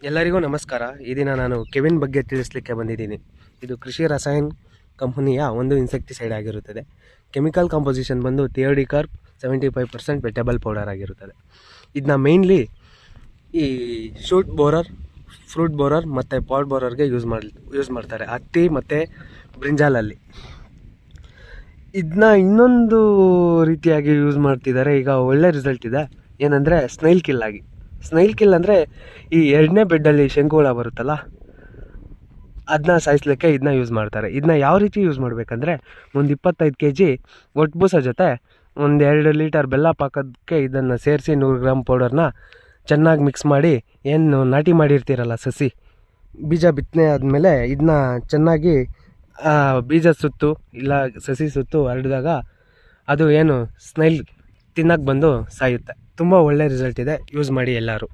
ಎಲ್ಲರಿಗೂ ನಮಸ್ಕಾರ. ಈ ದಿನ ನಾನು ಕೆವಿನ್ ಬಗ್ಗೆ ತಿಳಿಸಲಿಕ್ಕೆ ಬಂದಿದ್ದೀನಿ. ಇದು ಕೃಷಿ ರಸಾಯನ ಕಂಪನಿಯ ಒಂದು ಇನ್ಸೆಕ್ಟಿಸೈಡ್ ಆಗಿರುತ್ತದೆ. ಕೆಮಿಕಲ್ ಕಾಂಪೋಸಿಷನ್ ಬಂದು ಥಿಯೋಡಿಕಾರ್ಪ್ 75% ವೆಟೇಬಲ್ ಪೌಡರ್ ಆಗಿರುತ್ತದೆ. ಇದನ್ನ ಮೇಯ್ನ್ಲಿ ಈ ಶೂಟ್ ಬೋರರ್, ಫ್ರೂಟ್ ಬೋರರ್ ಮತ್ತು ಪಾಟ್ ಬೋರರ್ಗೆ ಯೂಸ್ ಮಾಡ್ತಾರೆ, ಹತ್ತಿ ಮತ್ತು ಬ್ರಿಂಜಾಲಲ್ಲಿ. ಇದನ್ನ ಇನ್ನೊಂದು ರೀತಿಯಾಗಿ ಯೂಸ್ ಮಾಡ್ತಿದ್ದಾರೆ. ಈಗ ಒಳ್ಳೆ ರಿಸಲ್ಟ್ ಇದೆ. ಏನಂದರೆ ಸ್ನೈಲ್ ಕಿಲ್ ಅಂದರೆ ಈ ಎರಡನೇ ಬೆಡ್ಡಲ್ಲಿ ಶಂಕುಹುಳ ಬರುತ್ತಲ್ಲ, ಅದನ್ನ ಸಾಯಿಸ್ಲಿಕ್ಕೆ ಇದನ್ನ ಯೂಸ್ ಮಾಡ್ತಾರೆ. ಇದನ್ನ ಯಾವ ರೀತಿ ಯೂಸ್ ಮಾಡಬೇಕಂದ್ರೆ, ಒಂದು 25 kg ಒಟ್ಟು ಜೊತೆ ಒಂದು 2 ಲೀಟರ್ ಬೆಲ್ಲ ಪಾಕೋದಕ್ಕೆ ಇದನ್ನು ಸೇರಿಸಿ 100 ಗ್ರಾಮ್ ಪೌಡರ್ನ ಚೆನ್ನಾಗಿ ಮಿಕ್ಸ್ ಮಾಡಿ, ಏನು ನಾಟಿ ಮಾಡಿರ್ತೀರಲ್ಲ ಸಸಿ, ಬೀಜ ಬಿತ್ತನೆ ಆದಮೇಲೆ ಇದನ್ನ ಚೆನ್ನಾಗಿ ಬೀಜ ಸುತ್ತು ಇಲ್ಲ ಸಸಿ ಸುತ್ತು ಹರಡಿದಾಗ ಅದು ಏನು ಸ್ನೈಲ್ ತಿನ್ನಕ್ಕೆ ಬಂದು ಸಾಯುತ್ತೆ. ತುಂಬ ಒಳ್ಳೆ ರಿಸಲ್ಟ್ ಇದೆ, ಯೂಸ್ ಮಾಡಿ ಎಲ್ಲರೂ.